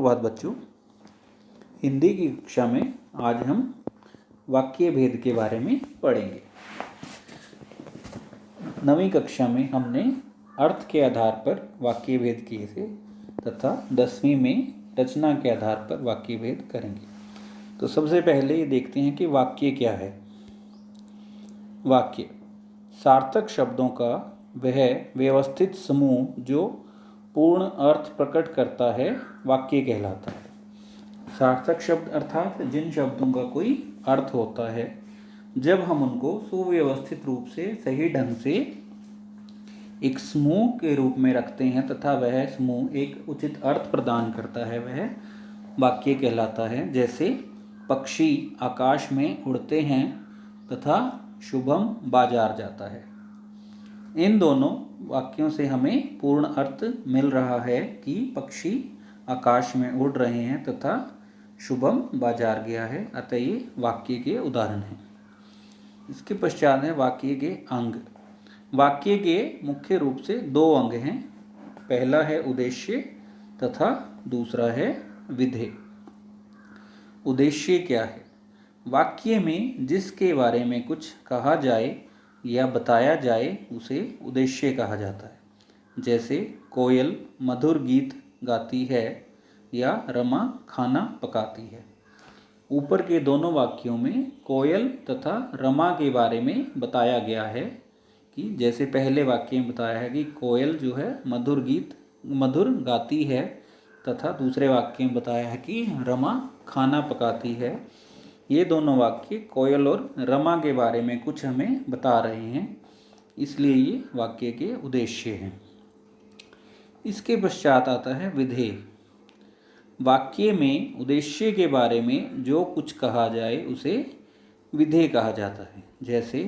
सुप्रभात बच्चों। हिंदी की कक्षा में आज हम वाक्य भेद के बारे में पढ़ेंगे। नवीं कक्षा में हमने अर्थ के आधार पर वाक्य भेद किए थे तथा 10वीं में रचना के आधार पर वाक्य भेद करेंगे। तो सबसे पहले ये देखते हैं कि वाक्य क्या है। वाक्य सार्थक शब्दों का वह व्यवस्थित समूह जो पूर्ण अर्थ प्रकट करता है वाक्य कहलाता है। सार्थक शब्द अर्थात जिन शब्दों का कोई अर्थ होता है, जब हम उनको सुव्यवस्थित रूप से सही ढंग से एक समूह के रूप में रखते हैं तथा वह समूह एक उचित अर्थ प्रदान करता है, वह वाक्य कहलाता है। जैसे पक्षी आकाश में उड़ते हैं तथा शुभम बाजार जाता है। इन दोनों वाक्यों से हमें पूर्ण अर्थ मिल रहा है कि पक्षी आकाश में उड़ रहे हैं तथा शुभम बाजार गया है, अतः ये वाक्य के उदाहरण हैं। इसके पश्चात है वाक्य के अंग। वाक्य के मुख्य रूप से दो अंग हैं। पहला है उद्देश्य तथा दूसरा है विधेय। उद्देश्य क्या है? वाक्य में जिसके बारे में कुछ कहा जाए या बताया जाए उसे उद्देश्य कहा जाता है। जैसे कोयल मधुर गीत गाती है या रमा खाना पकाती है। ऊपर के दोनों वाक्यों में कोयल तथा रमा के बारे में बताया गया है कि जैसे पहले वाक्य में बताया है कि कोयल जो है मधुर गाती है तथा दूसरे वाक्य में बताया है कि रमा खाना पकाती है। ये दोनों वाक्य कोयल और रमा के बारे में कुछ हमें बता रहे हैं, इसलिए ये वाक्य के उद्देश्य हैं। इसके पश्चात आता है विधेय। वाक्य में उद्देश्य के बारे में जो कुछ कहा जाए उसे विधेय कहा जाता है। जैसे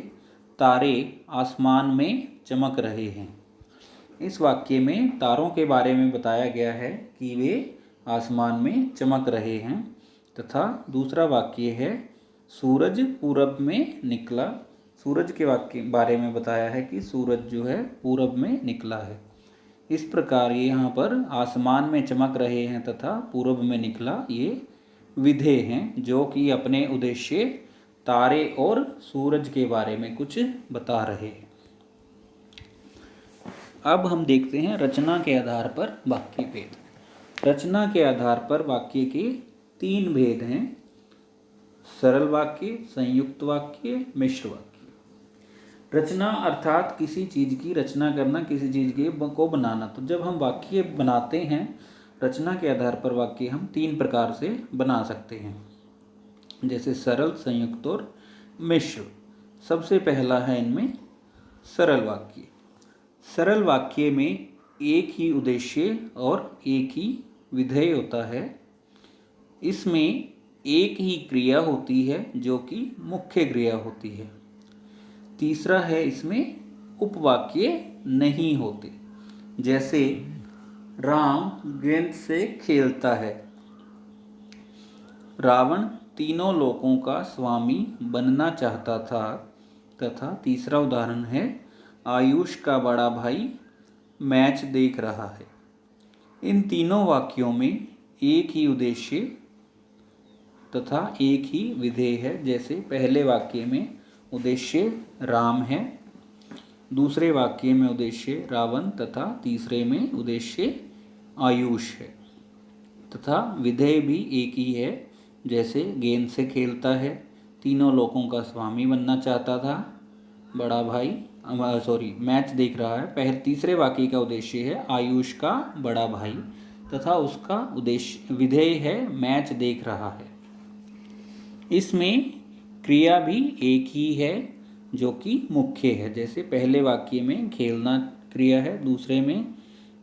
तारे आसमान में चमक रहे हैं। इस वाक्य में तारों के बारे में बताया गया है कि वे आसमान में चमक रहे हैं तथा दूसरा वाक्य है सूरज पूरब में निकला। सूरज के वाक्य बारे में बताया है कि सूरज जो है पूरब में निकला है। इस प्रकार ये यहाँ पर आसमान में चमक रहे हैं तथा पूरब में निकला, ये विधेय हैं जो कि अपने उद्देश्य तारे और सूरज के बारे में कुछ बता रहे हैं। अब हम देखते हैं रचना के आधार पर वाक्य भेद। रचना के आधार पर वाक्य के 3 भेद हैं: सरल वाक्य, संयुक्त वाक्य, मिश्र वाक्य। रचना अर्थात किसी चीज़ की रचना करना, किसी चीज़ को बनाना। तो जब हम वाक्य बनाते हैं रचना के आधार पर वाक्य हम 3 प्रकार से बना सकते हैं, जैसे सरल, संयुक्त और मिश्र। सबसे पहला है इनमें सरल वाक्य। सरल वाक्य में एक ही उद्देश्य और एक ही विधेय होता है। इसमें एक ही क्रिया होती है जो कि मुख्य क्रिया होती है। तीसरा है इसमें उपवाक्य नहीं होते। जैसे राम गेंद से खेलता है। रावण तीनों लोकों का स्वामी बनना चाहता था। तथा तीसरा उदाहरण है आयुष का बड़ा भाई मैच देख रहा है। इन तीनों वाक्यों में एक ही उद्देश्य तथा एक ही विधेय है। जैसे पहले वाक्य में उद्देश्य राम है, दूसरे वाक्य में उद्देश्य रावण तथा तीसरे में उद्देश्य आयुष है तथा विधेय भी एक ही है। जैसे गेंद से खेलता है, तीनों लोगों का स्वामी बनना चाहता था, बड़ा भाई मैच देख रहा है। तीसरे वाक्य का उद्देश्य है आयुष का बड़ा भाई तथा उसका उद्देश्य विधेय है मैच देख रहा है। इसमें क्रिया भी एक ही है जो कि मुख्य है। जैसे पहले वाक्य में खेलना क्रिया है, दूसरे में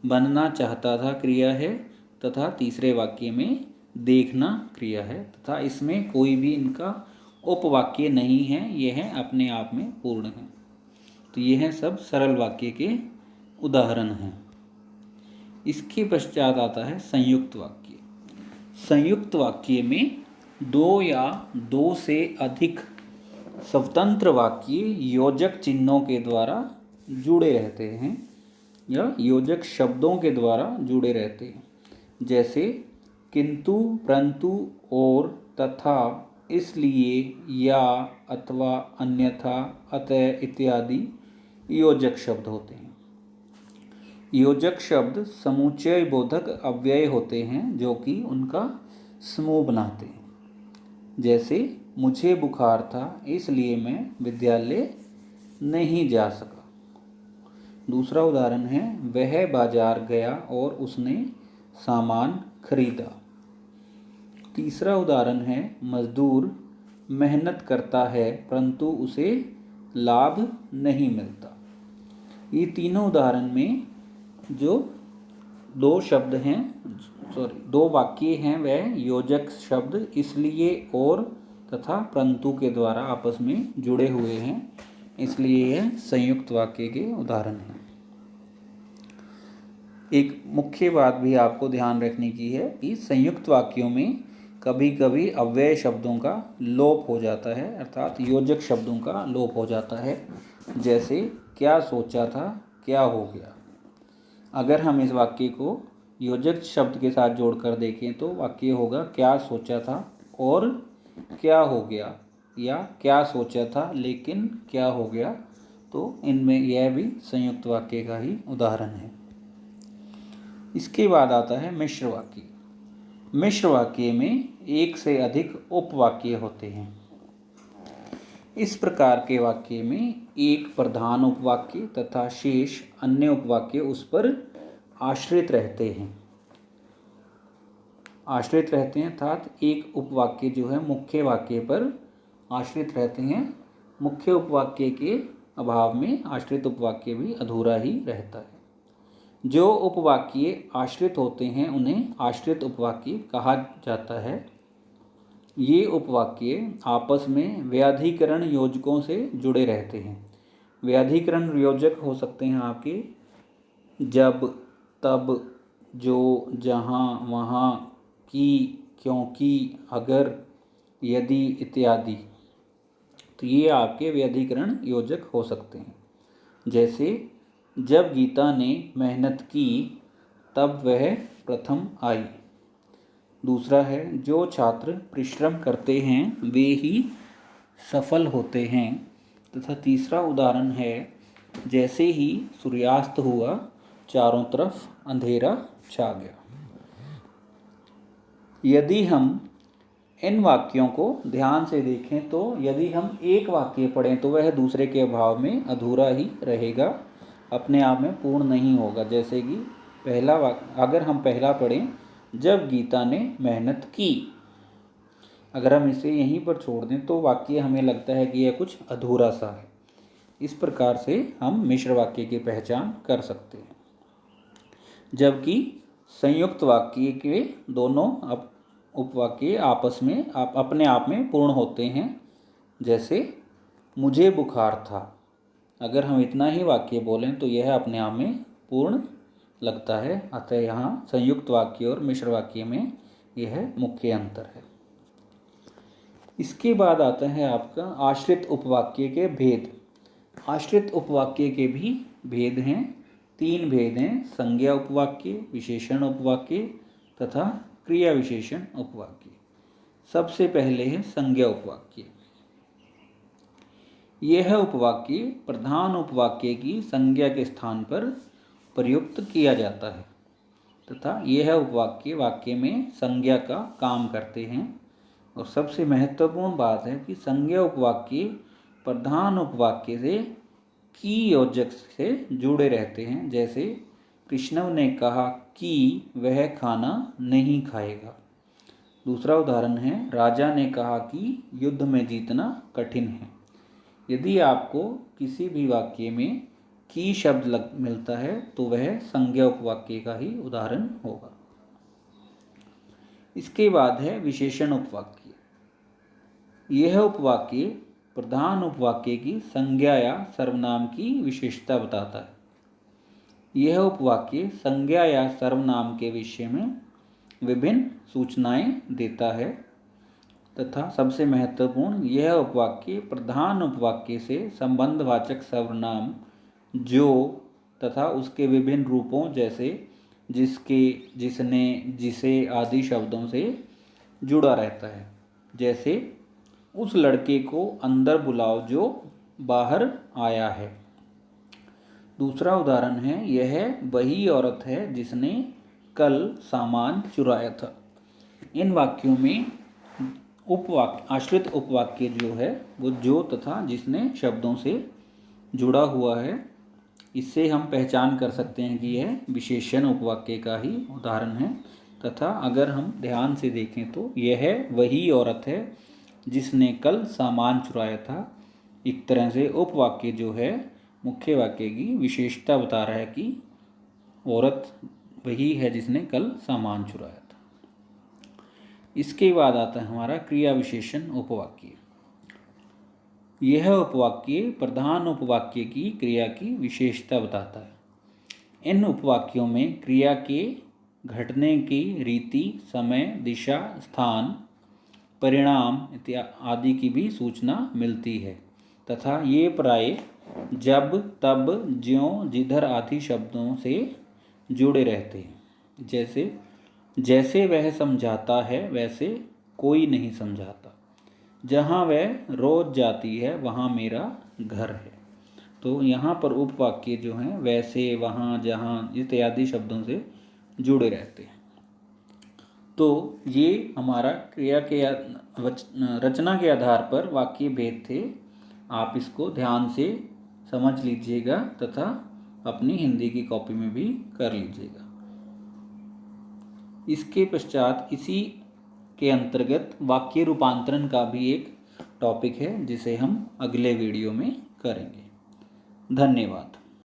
बनना चाहता था क्रिया है तथा तीसरे वाक्य में देखना क्रिया है तथा इसमें कोई भी इनका उपवाक्य नहीं है, यह है अपने आप में पूर्ण है। तो ये हैं सब सरल वाक्य के उदाहरण हैं। इसके पश्चात आता है संयुक्त वाक्य। संयुक्त वाक्य में 2 या 2 से अधिक स्वतंत्र वाक्य योजक चिन्हों के द्वारा जुड़े रहते हैं या योजक शब्दों के द्वारा जुड़े रहते हैं। जैसे किंतु, परंतु, और, तथा, इसलिए, या, अथवा, अन्यथा, अतः इत्यादि योजक शब्द होते हैं। योजक शब्द समुच्चय बोधक अव्यय होते हैं जो कि उनका समूह बनाते हैं। जैसे मुझे बुखार था इसलिए मैं विद्यालय नहीं जा सका। दूसरा उदाहरण है वह बाजार गया और उसने सामान खरीदा। तीसरा उदाहरण है मजदूर मेहनत करता है परंतु उसे लाभ नहीं मिलता। ये तीनों उदाहरण में जो दो शब्द हैं, दो वाक्य हैं, वह योजक शब्द इसलिए, और, तथा, परंतु के द्वारा आपस में जुड़े हुए हैं, इसलिए यह संयुक्त वाक्य के उदाहरण हैं। एक मुख्य बात भी आपको ध्यान रखने की है कि संयुक्त वाक्यों में कभी कभी अव्यय शब्दों का लोप हो जाता है, अर्थात योजक शब्दों का लोप हो जाता है। जैसे क्या सोचा था, क्या हो गया। अगर हम इस वाक्य को योजक शब्द के साथ जोड़कर देखें तो वाक्य होगा क्या सोचा था और क्या हो गया, या क्या सोचा था लेकिन क्या हो गया। तो इनमें यह भी संयुक्त वाक्य का ही उदाहरण है। इसके बाद आता है मिश्र वाक्य। मिश्र वाक्य में एक से अधिक उपवाक्य होते हैं। इस प्रकार के वाक्य में एक प्रधान उपवाक्य तथा शेष अन्य उपवाक्य उस पर आश्रित रहते हैं। अर्थात एक उपवाक्य जो है मुख्य वाक्य पर आश्रित रहते हैं। मुख्य उपवाक्य के अभाव में आश्रित उपवाक्य भी अधूरा ही रहता है। जो उपवाक्य आश्रित होते हैं उन्हें आश्रित उपवाक्य कहा जाता है। ये उपवाक्य आपस में व्याधिकरण योजकों से जुड़े रहते हैं। व्याधिकरण योजक हो सकते हैं आपके जब, तब, जो, जहाँ, वहाँ, की, क्योंकि, अगर, यदि इत्यादि। तो ये आपके व्याधिकरण योजक हो सकते हैं। जैसे जब गीता ने मेहनत की तब वह प्रथम आई। दूसरा है जो छात्र परिश्रम करते हैं वे ही सफल होते हैं। तथा तीसरा उदाहरण है जैसे ही सूर्यास्त हुआ चारों तरफ अंधेरा छा गया। यदि हम इन वाक्यों को ध्यान से देखें तो यदि हम एक वाक्य पढ़ें तो वह दूसरे के अभाव में अधूरा ही रहेगा, अपने आप में पूर्ण नहीं होगा। जैसे कि पहला वाक्य अगर हम पहला पढ़ें जब गीता ने मेहनत की, अगर हम इसे यहीं पर छोड़ दें तो वाक्य हमें लगता है कि यह कुछ अधूरा सा है। इस प्रकार से हम मिश्र वाक्य की पहचान कर सकते हैं। जबकि संयुक्त वाक्य के दोनों उपवाक्य आपस में अपने आप में पूर्ण होते हैं। जैसे मुझे बुखार था, अगर हम इतना ही वाक्य बोलें तो यह अपने आप में पूर्ण लगता है। अतः यहाँ संयुक्त वाक्य और मिश्र वाक्य में यह मुख्य अंतर है। इसके बाद आता है आपका आश्रित उपवाक्य के भेद। आश्रित उपवाक्य के भी भेद हैं, 3 भेद हैं: संज्ञा उपवाक्य, विशेषण उपवाक्य तथा क्रिया विशेषण उपवाक्य। सबसे पहले है संज्ञा उपवाक्य। यह उपवाक्य प्रधान उपवाक्य की संज्ञा के स्थान पर प्रयुक्त किया जाता है तथा यह उपवाक्य वाक्य में संज्ञा का काम करते हैं। और सबसे महत्वपूर्ण बात है कि संज्ञा उपवाक्य प्रधान उपवाक्य से की योजक से जुड़े रहते हैं। जैसे कृष्ण ने कहा कि वह खाना नहीं खाएगा। दूसरा उदाहरण है राजा ने कहा कि युद्ध में जीतना कठिन है। यदि आपको किसी भी वाक्य में की शब्द मिलता है तो वह संज्ञा उपवाक्य का ही उदाहरण होगा। इसके बाद है विशेषण उपवाक्य। यह उपवाक्य प्रधान उपवाक्य की संज्ञा या सर्वनाम की विशेषता बताता है। यह उपवाक्य संज्ञा या सर्वनाम के विषय में विभिन्न सूचनाएं देता है तथा सबसे महत्वपूर्ण यह उपवाक्य प्रधान उपवाक्य से संबंधवाचक सर्वनाम जो तथा उसके विभिन्न रूपों जैसे जिसके, जिसने, जिसे आदि शब्दों से जुड़ा रहता है। जैसे उस लड़के को अंदर बुलाओ जो बाहर आया है। दूसरा उदाहरण है, यह वही औरत है जिसने कल सामान चुराया था। इन वाक्यों में उपवाक्य, आश्रित उपवाक्य जो है वो जो तथा जिसने शब्दों से जुड़ा हुआ है। इससे हम पहचान कर सकते हैं कि यह विशेषण उपवाक्य का ही उदाहरण है। तथा अगर हम ध्यान से देखें तो यह वही औरत है जिसने कल सामान चुराया था, एक तरह से उपवाक्य जो है मुख्य वाक्य की विशेषता बता रहा है कि औरत वही है जिसने कल सामान चुराया था। इसके बाद आता है हमारा क्रिया विशेषण उपवाक्य। यह उपवाक्य प्रधान उपवाक्य की क्रिया की विशेषता बताता है। इन उपवाक्यों में क्रिया के घटने की रीति, समय, दिशा, स्थान, परिणाम आदि की भी सूचना मिलती है तथा ये प्राय जब, तब, ज्यों, जिधर आदि शब्दों से जुड़े रहते हैं। जैसे जैसे वह समझाता है वैसे कोई नहीं समझाता, जहाँ वह रोज जाती है वहाँ मेरा घर है। तो यहाँ पर उपवाक्य जो हैं वैसे, वहाँ, जहाँ इत्यादि शब्दों से जुड़े रहते हैं। तो ये हमारा क्रिया के रचना के आधार पर वाक्य भेद थे। आप इसको ध्यान से समझ लीजिएगा तथा अपनी हिंदी की कॉपी में भी कर लीजिएगा। इसके पश्चात इसी के अंतर्गत वाक्य रूपांतरण का भी एक टॉपिक है जिसे हम अगले वीडियो में करेंगे। धन्यवाद।